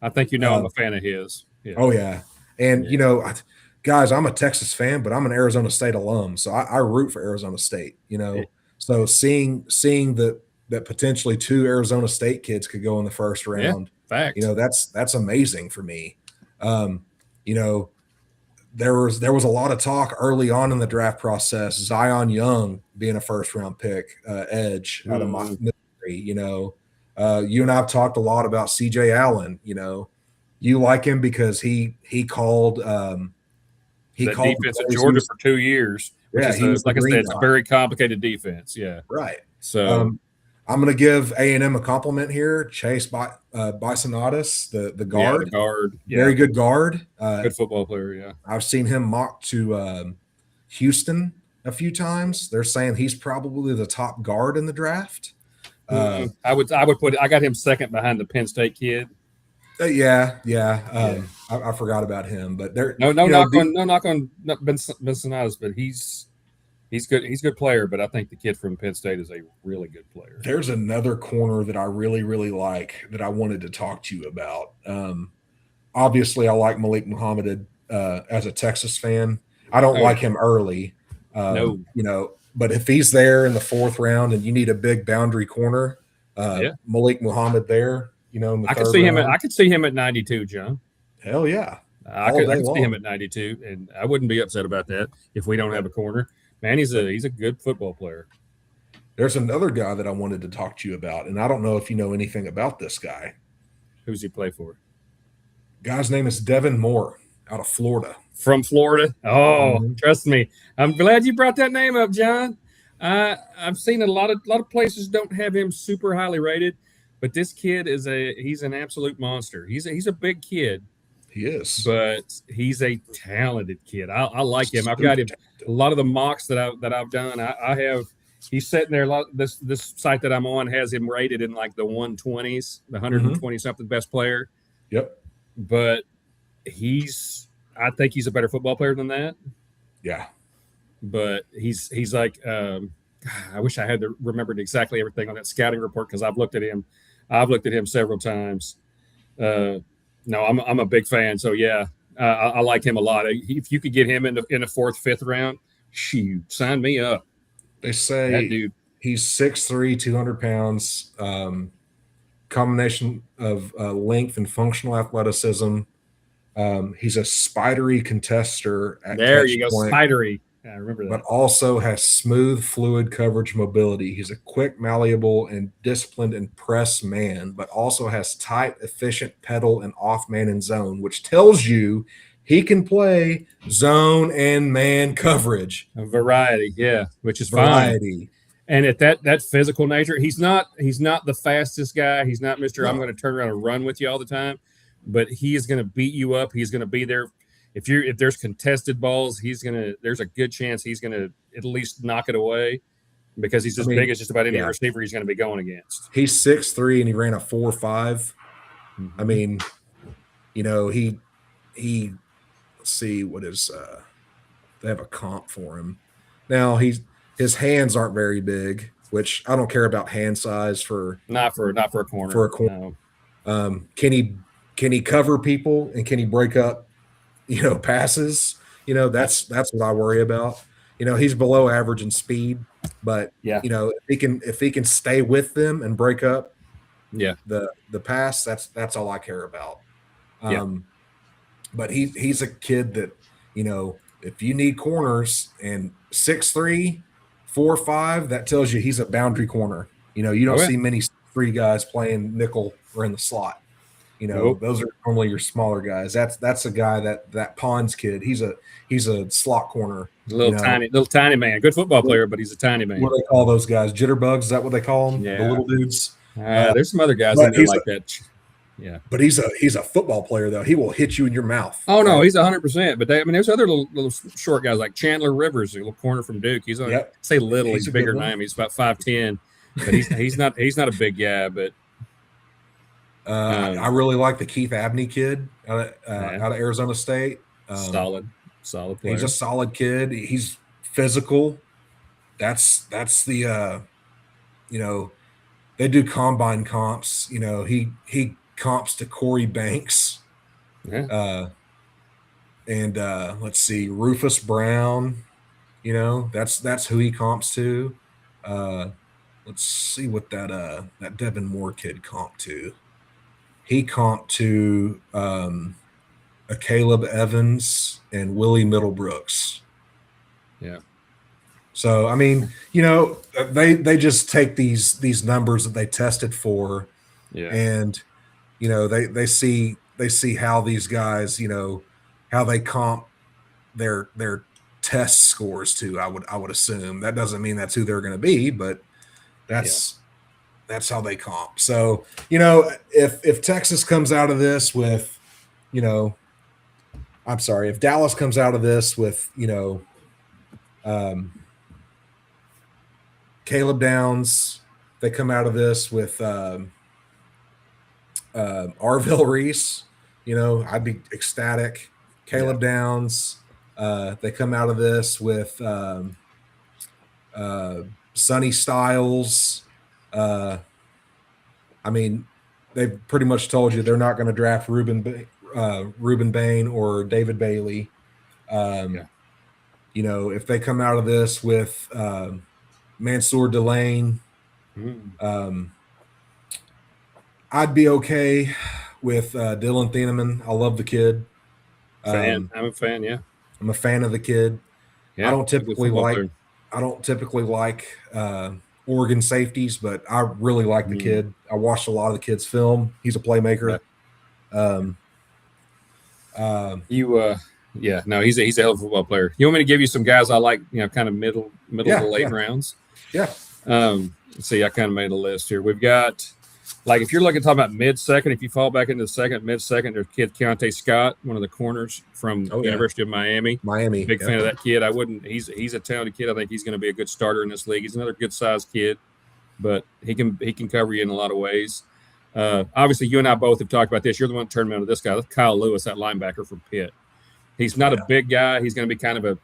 I think I'm a fan of his. Yeah. Oh, yeah. And, guys, I'm a Texas fan, but I'm an Arizona State alum, so I root for Arizona State, So seeing that potentially 2 Arizona State kids could go in the first round, fact. That's amazing for me. There was a lot of talk early on in the draft process, Zion Young being a first-round pick, edge out of Missouri. You and I have talked a lot about C.J. Allen. You like him because he called defense at Georgia for 2 years. Which is like I said, it's a very complicated defense. Yeah, right. So I'm going to give A&M a compliment here. Chase Bisonatis, the guard. Yeah, the guard. Yeah. Very good guard. Good football player, yeah. I've seen him mocked to Houston a few times. They're saying he's probably the top guard in the draft. I would put – I got him second behind the Penn State kid. Yeah. I forgot about him, but they're No you know, knock on Bensonadas, but he's good. He's a good player, but I think the kid from Penn State is a really good player. there's another corner that I really, really like that I wanted to talk to you about. Obviously, I like Malik Muhammad as a Texas fan. I don't like him early, No. but if he's there in the fourth round and you need a big boundary corner, Malik Muhammad there, in the I could third see him. round. I could see him at 92, John. Hell yeah. I could see him at 92, and I wouldn't be upset about that if we don't have a corner. Man, he's a good football player. There's another guy that I wanted to talk to you about, and I don't know if you know anything about this guy. Who's he play for? Guy's name is Devin Moore out of Florida. From Florida? Oh, trust me. I'm glad you brought that name up, John. I've seen a lot of places don't have him super highly rated, but this kid he's an absolute monster. He's a big kid. He is, but he's a talented kid. I like him. I've got him. A lot of the mocks that I've done. I have. He's sitting there. This site that I'm on has him rated in like the 120s, the 120 something best player. Yep. But I think he's a better football player than that. Yeah. But he's like. I wish I had remembered exactly everything on that scouting report because I've looked at him. I've looked at him several times. No, I'm a big fan. So yeah, I like him a lot. If you could get him in the fourth, fifth round, shoot, sign me up. They say that dude. He's 6'3", 200 pounds. Combination of length and functional athleticism. He's a spidery contester. There you go, spidery. I remember that. But also has smooth, fluid coverage mobility. He's a quick, malleable, and disciplined and press man, but also has tight, efficient pedal and off man and zone, which tells you he can play zone and man coverage. A variety, yeah, which is fine. And at that physical nature, he's not the fastest guy. He's not Mr. No. I'm going to turn around and run with you all the time, but he is going to beat you up. He's going to be there. If there's contested balls, there's a good chance he's gonna at least knock it away because he's as big as just about any receiver he's gonna be going against. He's 6'3" and he ran a 4.5. Mm-hmm. I mean, he let's see what is they have a comp for him. Now his hands aren't very big, which I don't care about hand size for not for a corner. For a corner. No. Can he cover people and can he break up passes? That's what I worry about. He's below average in speed, but if he can stay with them and break up the pass, that's all I care about. But he's a kid that, if you need corners and 6'3", 4'5", that tells you he's a boundary corner. You don't see many 3 guys playing nickel or in the slot. Those are normally your smaller guys. That's a guy that Pons kid. He's a slot corner. Little tiny man. Good football player, but he's a tiny man. What do they call those guys? Jitterbugs? Is that what they call them? Yeah. The little dudes. There's some other guys in there like that. Yeah. But he's a football player though. He will hit you in your mouth. Oh no, he's 100%. But there's other little short guys like Chandler Rivers, a little corner from Duke. He's say little. He's bigger than I am. He's about 5'10", but he's not a big guy, but. I really like the Keith Abney kid out of Arizona State. Solid player. He's a solid kid. He's physical. That's the they do combine comps. He comps to Corey Banks. Yeah. And let's see, Rufus Brown. That's who he comps to. Let's see what that Devin Moore kid comped to. He comped to a Caleb Evans and Willie Middlebrooks. Yeah. So I mean, they just take these numbers that they tested for, and they see how these guys, how they comp their test scores to. I would assume that doesn't mean that's who they're going to be, but that's how they comp. So, if Texas comes out of this with, if Dallas comes out of this with, Caleb Downs, they come out of this with Arville Reese, I'd be ecstatic. Caleb Downs. They come out of this with Sonny Styles. I mean, they've pretty much told you they're not going to draft Reuben Bain or David Bailey. If they come out of this with Mansour Delane, I'd be okay with Dylan Thieneman. I love the kid. I'm a fan. Yeah, I'm a fan of the kid. Yeah, I don't typically like Oregon safeties, but I really like the kid. I watched a lot of the kid's film. He's a playmaker. He's a hell of a football player. You want me to give you some guys I like, kind of middle to late rounds? Yeah. Let's see, I kind of made a list here. We've got, like, if you're looking to talk about mid-second, if you fall back into the second, mid-second, there's kid Keontae Scott, one of the corners from University of Miami. Big fan of that kid. He's a talented kid. I think he's going to be a good starter in this league. He's another good-sized kid, but he can cover you in a lot of ways. Obviously, you and I both have talked about this. You're the one that turned me on to this guy. That's Kyle Lewis, that linebacker from Pitt. He's not a big guy. He's going to be kind of a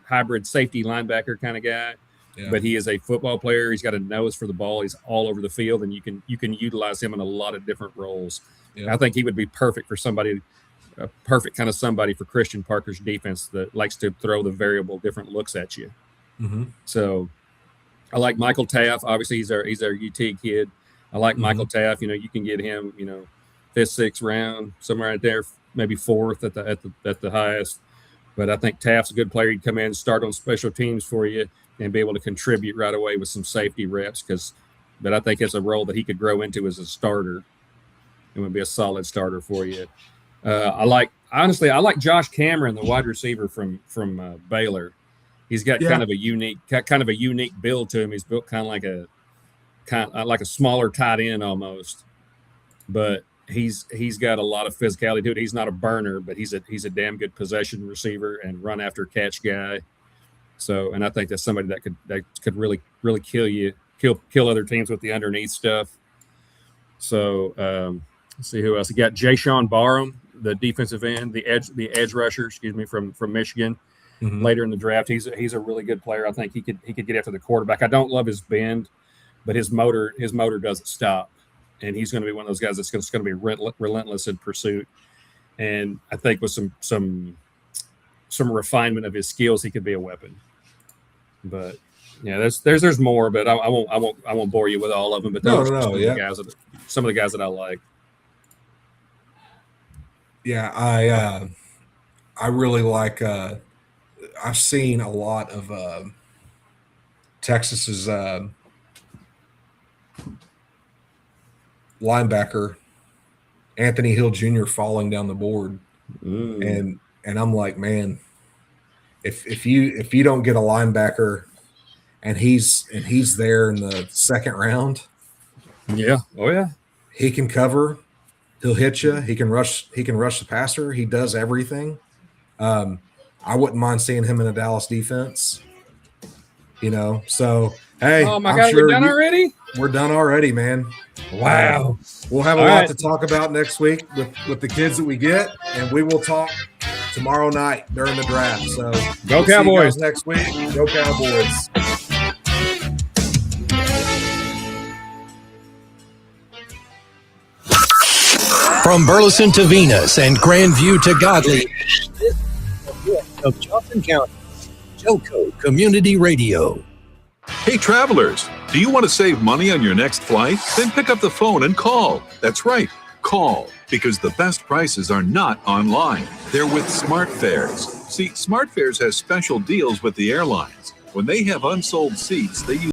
hybrid safety linebacker kind of guy. Yeah. But he is a football player. He's got a nose for the ball. He's all over the field, and you can utilize him in a lot of different roles. Yeah. I think he would be perfect for a perfect kind of somebody for Christian Parker's defense that likes to throw the variable different looks at you. Mm-hmm. So I like Michael Taff. Obviously, he's our UT kid. I like Michael Taff. You can get him, 5th, 6th round, somewhere right there, maybe 4th at the highest. But I think Taft's a good player. He'd come in, start on special teams for you, and be able to contribute right away with some safety reps. But I think it's a role that he could grow into as a starter. It would be a solid starter for you. I like Josh Cameron, the wide receiver from Baylor. He's got kind of a unique build to him. He's built kind of like a smaller tight end almost, but he's got a lot of physicality to it. He's not a burner, but he's a damn good possession receiver and run after catch guy. So, and I think that's somebody that could really, really kill other teams with the underneath stuff. So, let's see who else. You got Jayshon Barham, the defensive end, the edge rusher, from Michigan. Mm-hmm. Later in the draft, he's a really good player. I think he could get after the quarterback. I don't love his bend, but his motor doesn't stop, and he's going to be one of those guys that's going to be relentless in pursuit. And I think with some refinement of his skills, he could be a weapon. But yeah, there's more, but I won't bore you with all of them. But those are some of the guys that I like. Yeah, I really like. I've seen a lot of Texas's linebacker Anthony Hill Jr. falling down the board, and I'm like, man, if you don't get a linebacker, and he's there in the 2nd round, he can cover, he'll hit you, he can rush the passer, he does everything. I wouldn't mind seeing him in a Dallas defense, So hey, oh my God, we're done already. We're done already, man. Wow. We'll have a lot to talk about next week with the kids that we get, and we will talk tomorrow night during the draft. So go Cowboys next week. Go Cowboys. From Burleson to Venus and Grandview to Godley, of Johnson County, Joco Community Radio. Hey travelers, do you want to save money on your next flight? Then pick up the phone and call. That's right, call, because the best prices are not online. They're with SmartFares. See, SmartFares has special deals with the airlines. When they have unsold seats, they use